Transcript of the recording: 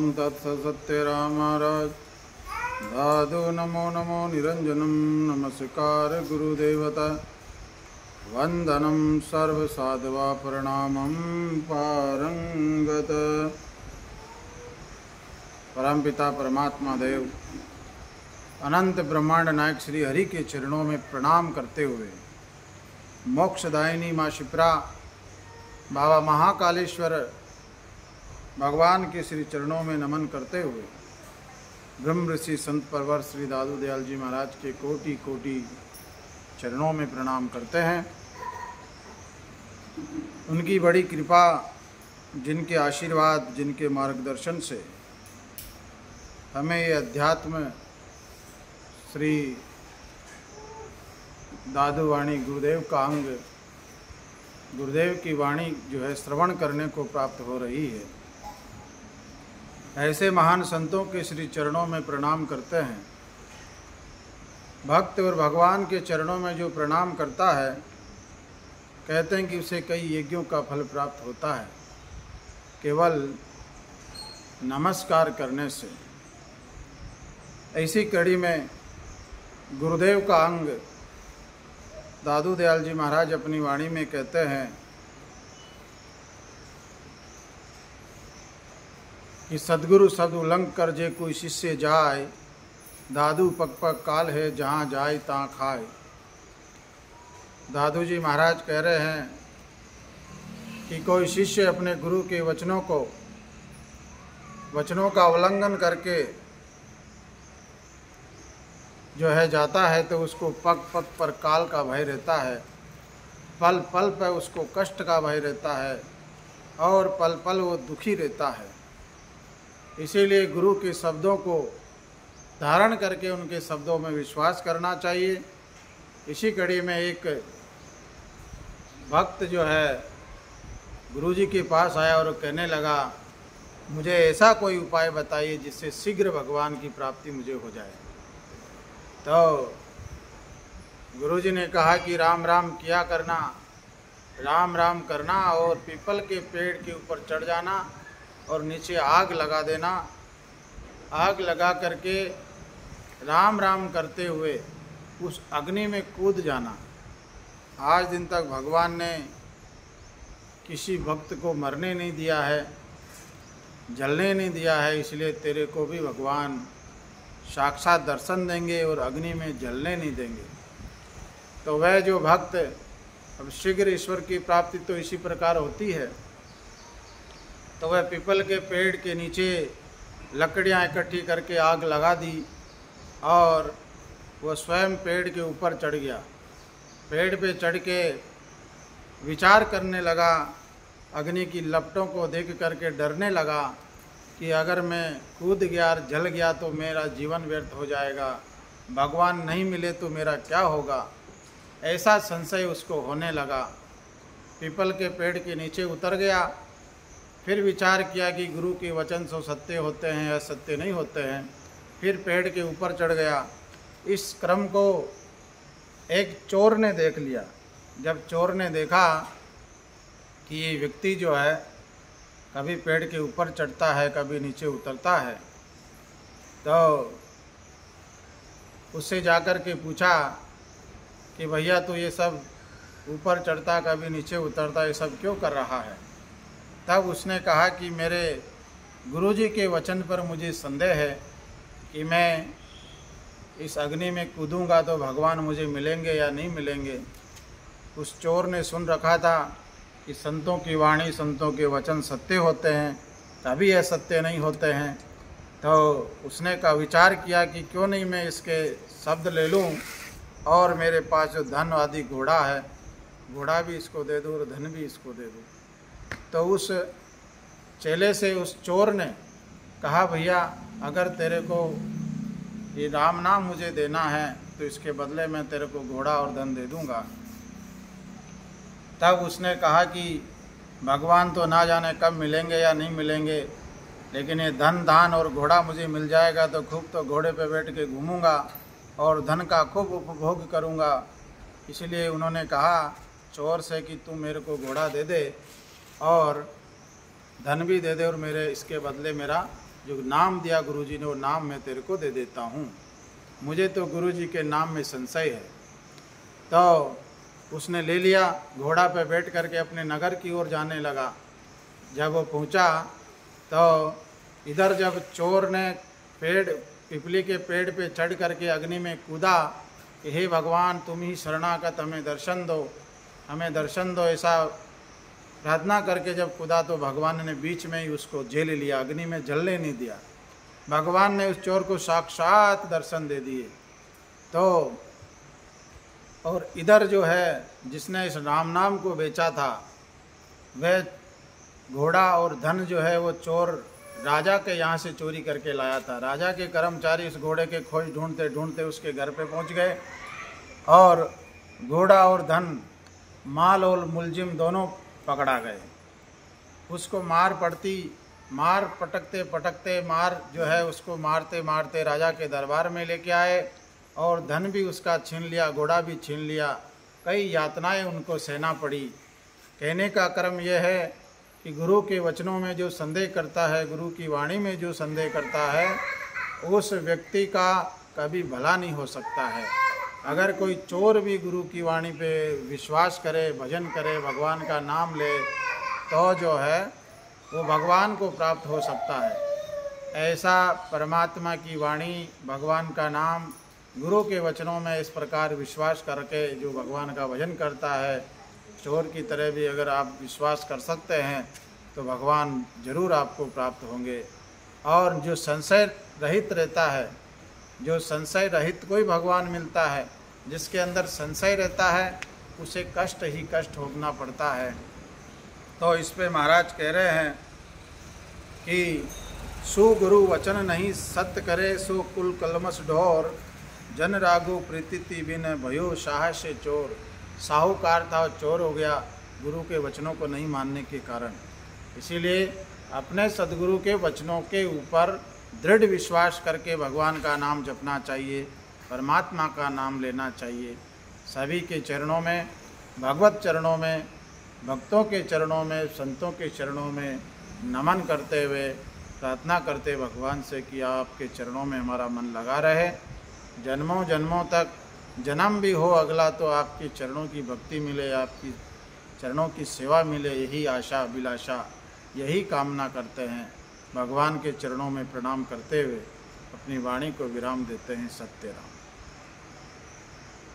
ओम तत्सत्य महाराज दादो नमो नमो निरंजनम नमस्कार गुरुदेवता वंदनम सर्वसाधवा प्रणामं पारंगत। परमपिता परमात्मा देव अनंत ब्रह्मांड नायक श्री हरि के चरणों में प्रणाम करते हुए मोक्षदायिनी माँ शिप्रा बाबा महाकालेश्वर भगवान के श्री चरणों में नमन करते हुए ब्रह्म ऋषि संत परवर श्री दादू दयाल जी महाराज के कोटि कोटि चरणों में प्रणाम करते हैं। उनकी बड़ी कृपा, जिनके आशीर्वाद, जिनके मार्गदर्शन से हमें ये अध्यात्म श्री दादू वाणी गुरुदेव का अंग, गुरुदेव की वाणी जो है श्रवण करने को प्राप्त हो रही है। ऐसे महान संतों के श्री चरणों में प्रणाम करते हैं। भक्त और भगवान के चरणों में जो प्रणाम करता है, कहते हैं कि उसे कई यज्ञों का फल प्राप्त होता है केवल नमस्कार करने से। ऐसी कड़ी में गुरुदेव का अंग दादू दयाल जी महाराज अपनी वाणी में कहते हैं कि सदगुरु शब्द उल्लंघ कर जे कोई शिष्य जाए, दादू पग पग काल है जहाँ जाए तहाँ खाए। दादू जी महाराज कह रहे हैं कि कोई शिष्य अपने गुरु के वचनों का उल्लंघन करके जो है जाता है तो उसको पग पग पर काल का भय रहता है, पल पल पर उसको कष्ट का भय रहता है और पल पल वो दुखी रहता है। इसीलिए गुरु के शब्दों को धारण करके उनके शब्दों में विश्वास करना चाहिए। इसी कड़ी में एक भक्त जो है गुरु जी के पास आया और कहने लगा, मुझे ऐसा कोई उपाय बताइए जिससे शीघ्र भगवान की प्राप्ति मुझे हो जाए। तो गुरु जी ने कहा कि राम राम किया करना, राम राम करना और पीपल के पेड़ के ऊपर चढ़ जाना और नीचे आग लगा देना। आग लगा करके राम राम करते हुए उस अग्नि में कूद जाना। आज दिन तक भगवान ने किसी भक्त को मरने नहीं दिया है, जलने नहीं दिया है, इसलिए तेरे को भी भगवान साक्षात दर्शन देंगे और अग्नि में जलने नहीं देंगे। तो वह जो भक्त, अब शीघ्र ईश्वर की प्राप्ति तो इसी प्रकार होती है। तो वह पीपल के पेड़ के नीचे लकड़ियाँ इकट्ठी करके आग लगा दी और वह स्वयं पेड़ के ऊपर चढ़ गया। पेड़ पे चढ़ के विचार करने लगा, अग्नि की लपटों को देख करके डरने लगा कि अगर मैं कूद गया और जल गया तो मेरा जीवन व्यर्थ हो जाएगा, भगवान नहीं मिले तो मेरा क्या होगा, ऐसा संशय उसको होने लगा। पीपल के पेड़ के नीचे उतर गया, फिर विचार किया कि गुरु के वचन सो सत्य होते हैं या सत्य नहीं होते हैं। फिर पेड़ के ऊपर चढ़ गया। इस क्रम को एक चोर ने देख लिया। जब चोर ने देखा कि ये व्यक्ति जो है कभी पेड़ के ऊपर चढ़ता है, कभी नीचे उतरता है, तो उससे जाकर के पूछा कि भैया तो ये सब ऊपर चढ़ता कभी नीचे उतरता, ये सब क्यों कर रहा है? तब उसने कहा कि मेरे गुरुजी के वचन पर मुझे संदेह है कि मैं इस अग्नि में कूदूंगा तो भगवान मुझे मिलेंगे या नहीं मिलेंगे। उस चोर ने सुन रखा था कि संतों की वाणी, संतों के वचन सत्य होते हैं, तभी यह सत्य नहीं होते हैं। तो उसने का विचार किया कि क्यों नहीं मैं इसके शब्द ले लूं और मेरे पास जो धन आदि घोड़ा है, घोड़ा भी इसको दे दूँ और धन भी इसको दे दूँ। तो उस चेले से उस चोर ने कहा, भैया अगर तेरे को ये राम नाम मुझे देना है तो इसके बदले मैं तेरे को घोड़ा और धन दे दूंगा। तब उसने कहा कि भगवान तो ना जाने कब मिलेंगे या नहीं मिलेंगे, लेकिन ये धन दान और घोड़ा मुझे मिल जाएगा तो खूब तो घोड़े पे बैठ के घूमूंगा और धन का खूब उपभोग करूंगा। इसलिए उन्होंने कहा चोर से कि तू मेरे को घोड़ा दे दे और धन भी दे दे और मेरे इसके बदले मेरा जो नाम दिया गुरुजी ने वो नाम मैं तेरे को दे देता हूँ, मुझे तो गुरुजी के नाम में संशय है। तो उसने ले लिया, घोड़ा पे बैठ करके अपने नगर की ओर जाने लगा। जब वो पहुँचा तो इधर जब चोर ने पिपली के पेड़ पे चढ़ करके अग्नि में कूदा कि हे भगवान तुम ही शरणागत, हमें दर्शन दो, हमें दर्शन दो, ऐसा प्रार्थना करके जब कूदा तो भगवान ने बीच में ही उसको जेल लिया, अग्नि में जलने नहीं दिया। भगवान ने उस चोर को साक्षात दर्शन दे दिए। तो और इधर जो है जिसने इस राम नाम को बेचा था वह घोड़ा और धन जो है वो चोर राजा के यहाँ से चोरी करके लाया था। राजा के कर्मचारी इस घोड़े के खोज ढूंढते ढूंढते उसके घर पे पहुँच गए और घोड़ा और धन, माल और मुलजिम दोनों पकड़ा गए। उसको मार पटकते पटकते जो है उसको मारते मारते राजा के दरबार में लेके आए और धन भी उसका छीन लिया, घोड़ा भी छीन लिया। कई यातनाएं उनको सहना पड़ी। कहने का क्रम यह है कि गुरु के वचनों में जो संदेह करता है, गुरु की वाणी में जो संदेह करता है, उस व्यक्ति का कभी भला नहीं हो सकता है। अगर कोई चोर भी गुरु की वाणी पे विश्वास करे, भजन करे, भगवान का नाम ले, तो जो है वो भगवान को प्राप्त हो सकता है। ऐसा परमात्मा की वाणी, भगवान का नाम, गुरु के वचनों में इस प्रकार विश्वास करके जो भगवान का भजन करता है, चोर की तरह भी अगर आप विश्वास कर सकते हैं तो भगवान जरूर आपको प्राप्त होंगे। और जो संशय रहित रहता है, जो संशय रहित कोई भगवान मिलता है, जिसके अंदर संशय रहता है उसे कष्ट ही कष्ट भोगना पड़ता है। तो इस पे महाराज कह रहे हैं कि सुगुरु वचन नहीं सत्य करे, सो कुल कलमस ढोर, जन रागो प्रीति बिन भयो शाह से चोर। साहूकार था, चोर हो गया गुरु के वचनों को नहीं मानने के कारण। इसीलिए अपने सदगुरु के वचनों के ऊपर दृढ़ विश्वास करके भगवान का नाम जपना चाहिए, परमात्मा का नाम लेना चाहिए। सभी के चरणों में, भगवत चरणों में, भक्तों के चरणों में, संतों के चरणों में नमन करते हुए प्रार्थना करते भगवान से कि आपके चरणों में हमारा मन लगा रहे, जन्मों जन्मों तक, जन्म भी हो अगला तो आपके चरणों की भक्ति मिले, आपकी चरणों की सेवा मिले, यही आशा अभिलाषा, यही कामना करते हैं। भगवान के चरणों में प्रणाम करते हुए अपनी वाणी को विराम देते हैं। सत्य राम।